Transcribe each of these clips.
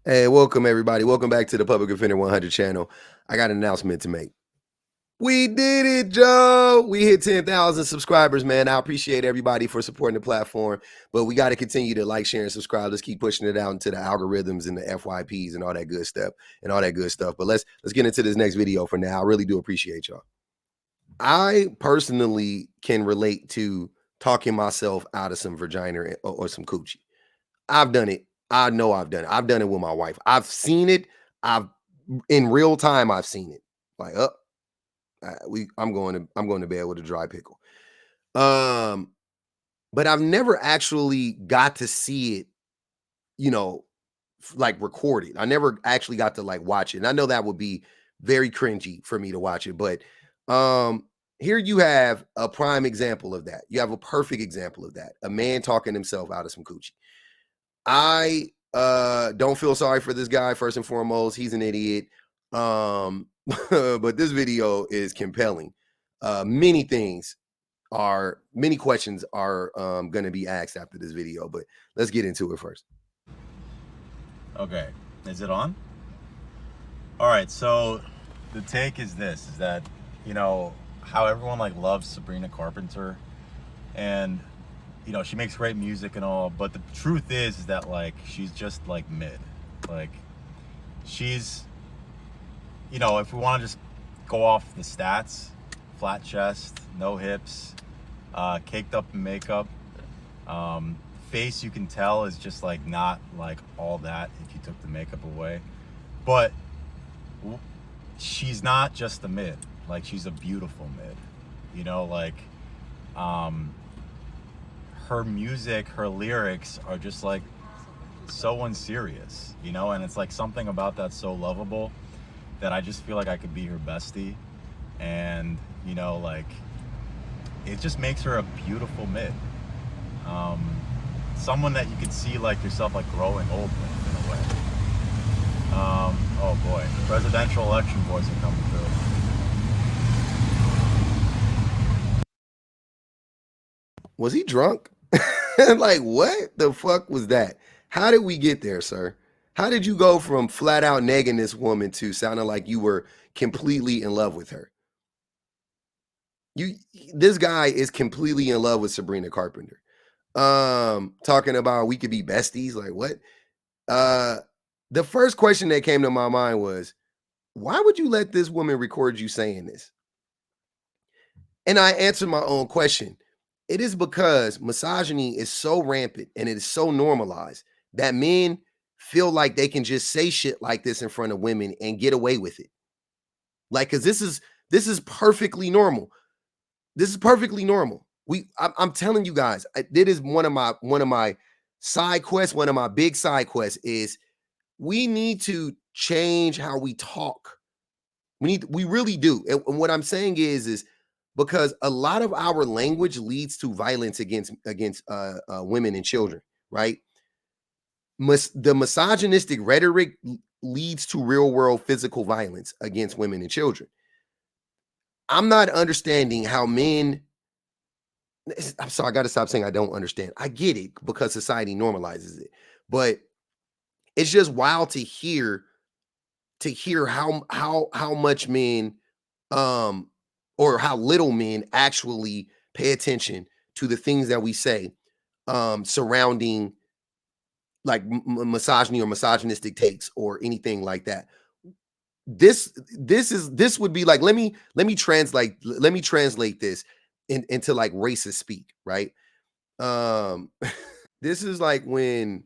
Hey, welcome everybody. Welcome back to the Public Defender 100 channel. I got an announcement to make. We did it, Joe. We hit 10,000 subscribers, man. I appreciate everybody for supporting the platform, but we got to continue to like, share, and subscribe. Let's keep pushing it out into the algorithms and the FYPs and all that good stuff. But let's get into this next video for now. I really do appreciate y'all. I personally can relate to talking myself out of some vagina or some coochie. I've done it. I know I've done it. I've done it with my wife. I've seen it. I've in real time. I've seen it. Like, I'm going to bed with a dry pickle. Um, but I've never actually got to see it. You know, like recorded. I never actually got to like watch it. And I know that would be very cringy for me to watch it. But here you have a prime example of that. You have a perfect example of that. A man talking himself out of some coochie. I don't feel sorry for this guy. First and foremost, he's an idiot. But this video is compelling. Many questions are going to be asked after this video, but let's get into it first. Okay, is it on? All right, so the take is this, is that, you know, how everyone like loves Sabrina Carpenter, and you know, she makes great music and all, but the truth is that like she's just like mid. Like she's, you know, if we want to just go off the stats, flat chest, no hips, caked up in makeup, face, you can tell, is just like not like all that if you took the makeup away. But she's not just a mid, like she's a beautiful mid, you know, like her music, her lyrics are just like so unserious, you know, and it's like something about that so lovable that I just feel like I could be her bestie. And you know, like it just makes her a beautiful mid, someone that you could see like yourself like growing old with in a way. Oh boy, presidential election boys are coming through. Was he drunk? Like, what the fuck was that? How did we get there, sir? How did you go from flat out negging this woman to sounding like you were completely in love with her? This guy is completely in love with Sabrina Carpenter. Talking about we could be besties. Like, what? The first question that came to my mind was, why would you let this woman record you saying this? And I answered my own question. It is because misogyny is so rampant and it is so normalized that men feel like they can just say shit like this in front of women and get away with it. Like, cause this is perfectly normal. This is perfectly normal. I'm telling you guys, it is one of my side quests. One of my big side quests is we need to change how we talk. We really do. And what I'm saying is because a lot of our language leads to violence against women and children, right? The misogynistic rhetoric leads to real world physical violence against women and children. I'm not understanding how men. I'm sorry, I got to stop saying I don't understand. I get it because society normalizes it, but it's just wild to hear how much men or how little men actually pay attention to the things that we say surrounding like misogyny or misogynistic takes or anything like that. This would be like, let me translate this into like racist speak, right? um this is like when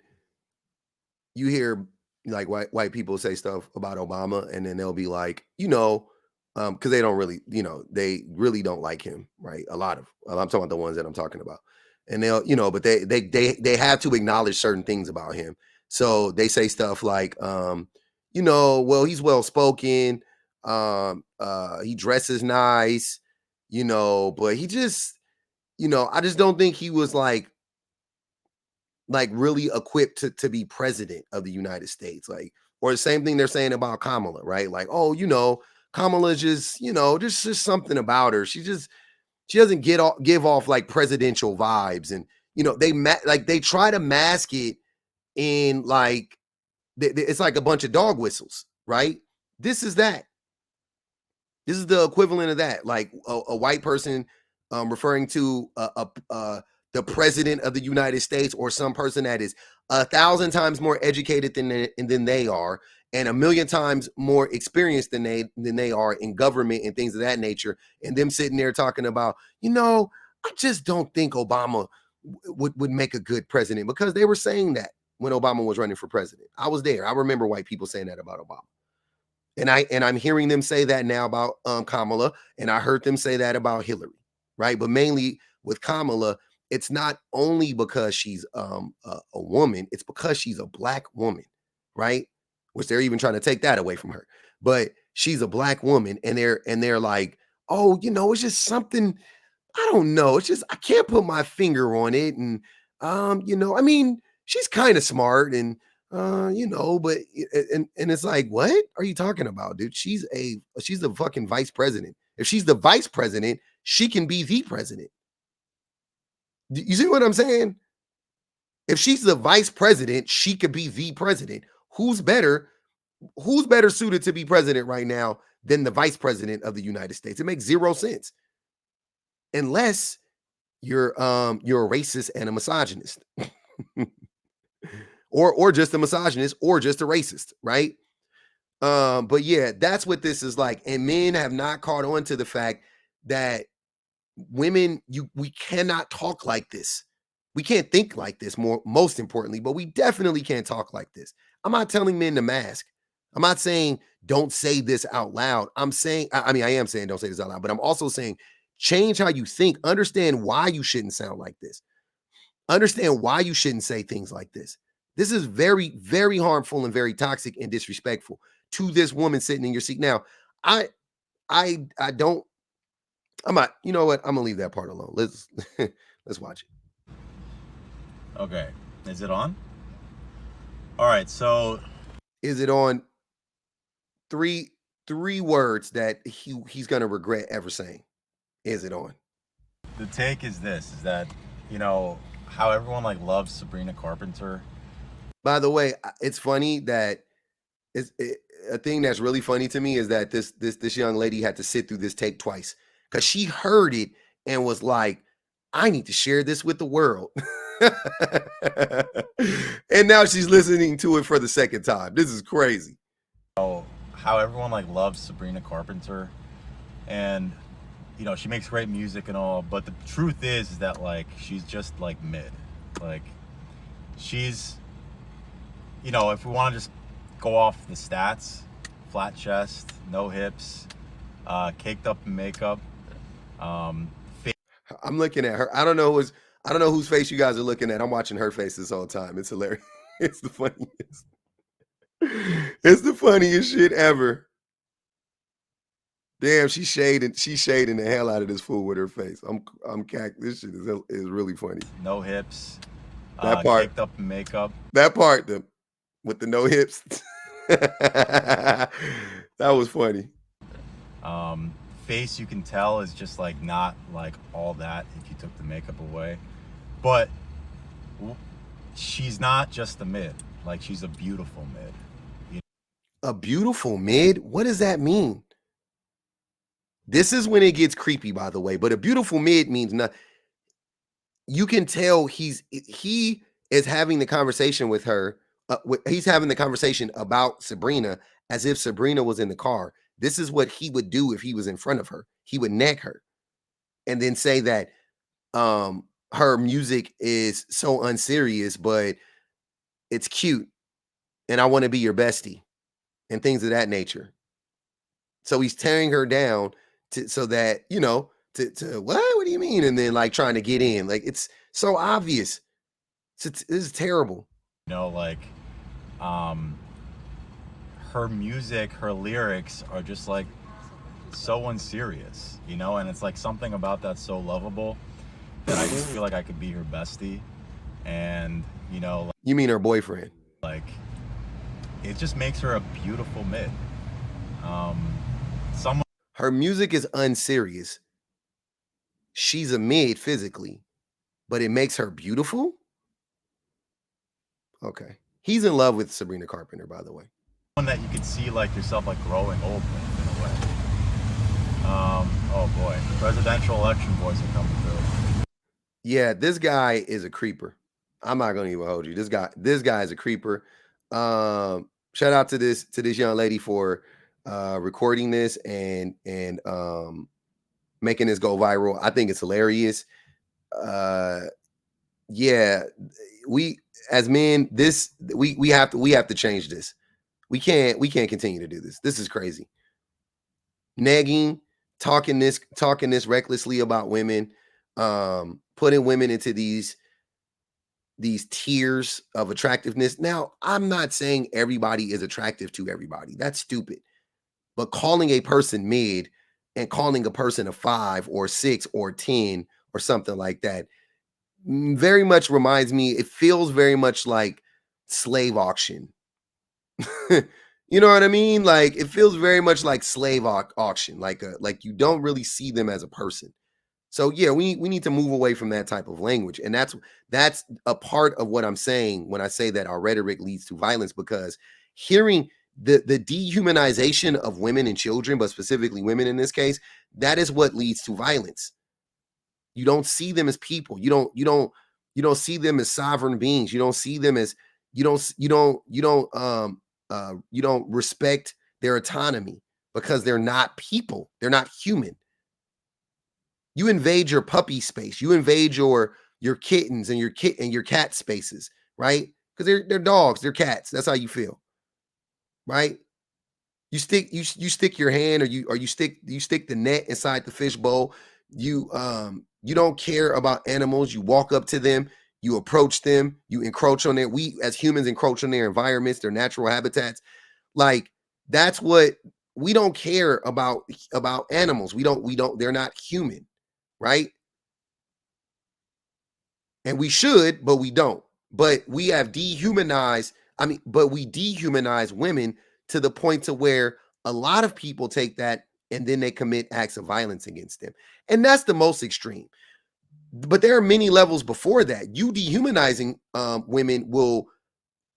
you hear like white people say stuff about Obama, and then they'll be like, because they don't really, they really don't like him, right? I'm talking about the ones that I'm talking about, and they'll, but they have to acknowledge certain things about him. So they say stuff like, well, he's well spoken, he dresses nice, but he just, I just don't think he was like really equipped to be president of the United States. Like, or the same thing they're saying about Kamala, right? Like, oh, Kamala's just, just something about her. She doesn't give off like presidential vibes. And, they try to mask it in like It's like a bunch of dog whistles, right? This is that. This is the equivalent of that, like a white person referring to the president of the United States, or some person that is 1,000 times more educated than they are, and 1,000,000 times more experienced than they are in government and things of that nature, and them sitting there talking about, I just don't think Obama would make a good president, because they were saying that when Obama was running for president. I was there. I remember white people saying that about Obama. And I'm hearing them say that now about Kamala, and I heard them say that about Hillary, right? But mainly with Kamala, it's not only because she's a woman, it's because she's a black woman, right? Which they're even trying to take that away from her. But she's a black woman, and they're like, oh, it's just something. I don't know. It's just I can't put my finger on it, and I mean, she's kind of smart, and but and it's like, what are you talking about, dude? She's the fucking vice president. If she's the vice president, she can be the president. You see what I'm saying? If she's the vice president, she could be the president. Who's better? Who's better suited to be president right now than the vice president of the United States? It makes zero sense, unless you're a racist and a misogynist. or just a misogynist, or just a racist, right? But yeah, that's what this is like. And men have not caught on to the fact that women, we cannot talk like this. We can't think like this, most importantly, but we definitely can't talk like this. I'm not telling men to mask. I'm not saying don't say this out loud. I'm saying, I am saying don't say this out loud, but I'm also saying change how you think. Understand why you shouldn't sound like this. Understand why you shouldn't say things like this. This is very, very harmful and very toxic and disrespectful to this woman sitting in your seat. Now, I don't. I'm not. You know what? I'm gonna leave that part alone. Let's watch it. Okay, is it on? All right, so is it on? Three words that he's gonna regret ever saying. Is it on? The take is this: is that how everyone like loves Sabrina Carpenter. By the way, it's funny that a thing that's really funny to me is that this young lady had to sit through this tape twice, because she heard it and was like, I need to share this with the world. And now she's listening to it for the second time. This is crazy. How everyone like loves Sabrina Carpenter, and she makes great music and all, but the truth is that like she's just like mid. Like she's if we want to just go off the stats, flat chest, no hips, caked up in makeup. I'm looking at her. I don't know whose face you guys are looking at. I'm watching her face this whole time. It's hilarious. It's the funniest. It's the funniest shit ever. Damn, she's shading the hell out of this fool with her face. I'm cack. This shit is really funny. No hips. That part. Caked up in makeup. That part, with the no hips. That was funny. Face, you can tell, is just like not like all that if you took the makeup away, but she's not just a mid. Like she's a beautiful mid. A beautiful mid? What does that mean? This is when it gets creepy, by the way. But a beautiful mid means nothing. You can tell he is having the conversation with her. He's having the conversation about Sabrina as if Sabrina was in the car. This is what he would do if he was in front of her. He would nag her and then say that her music is so unserious, but it's cute, and I want to be your bestie, and things of that nature. So he's tearing her down so that, to what do you mean? And then like trying to get in. Like, it's so obvious. This is terrible. Her music, her lyrics are just like so unserious, and it's like something about that so lovable that I just feel like I could be her bestie. And you mean her boyfriend? Like, it just makes her a beautiful mid. Her music is unserious. She's a mid physically, but it makes her beautiful. Okay. He's in love with Sabrina Carpenter, by the way. One that you could see like yourself like growing old with in a way. Oh boy, presidential election boys are coming through. Yeah, this guy is a creeper. I'm not gonna even hold you. This guy is a creeper. Shout out to this young lady for recording this and making this go viral. I think it's hilarious. Uh yeah, we as men, this we have to change this. We can't continue to do this. This is crazy. Negging, talking this recklessly about women, putting women into these tiers of attractiveness. Now, I'm not saying everybody is attractive to everybody. That's stupid. But calling a person mid and calling a person a 5 or 6 or 10 or something like that very much reminds me, it feels very much like slave auction. You know what I mean? Like it feels very much like slave auction, like you don't really see them as a person. So yeah, we need to move away from that type of language, and that's a part of what I'm saying when I say that our rhetoric leads to violence, because hearing the dehumanization of women and children, but specifically women in this case, that is what leads to violence. You don't see them as people. You don't see them as sovereign beings. You don't see them as you don't respect their autonomy because they're not people. They're not human. You invade your puppy space. You invade your kittens and your cat spaces, right? Because they're dogs, they're cats. That's how you feel, right? You stick your hand, or you stick the net inside the fish bowl. You don't care about animals. You walk up to them, you approach them, you encroach on their, we as humans encroach on their environments, their natural habitats. Like that's what we don't care about animals. We don't they're not human, right? And we should, but we don't. But we have dehumanized, but we dehumanize women to the point to where a lot of people take that and then they commit acts of violence against them. And that's the most extreme. But there are many levels before that. You dehumanizing women will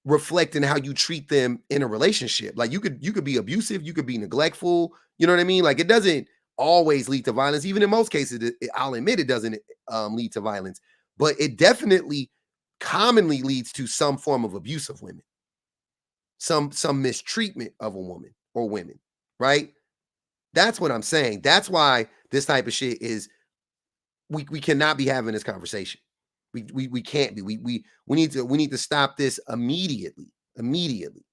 reflect in how you treat them in a relationship. Like you could be abusive, you could be neglectful. You know what I mean? Like it doesn't always lead to violence. Even in most cases, I'll admit it doesn't lead to violence, but it definitely commonly leads to some form of abuse of women, some mistreatment of a woman or women, right? That's what I'm saying. That's why this type of shit is we cannot be having this conversation. We can't be. We need to stop this immediately. Immediately.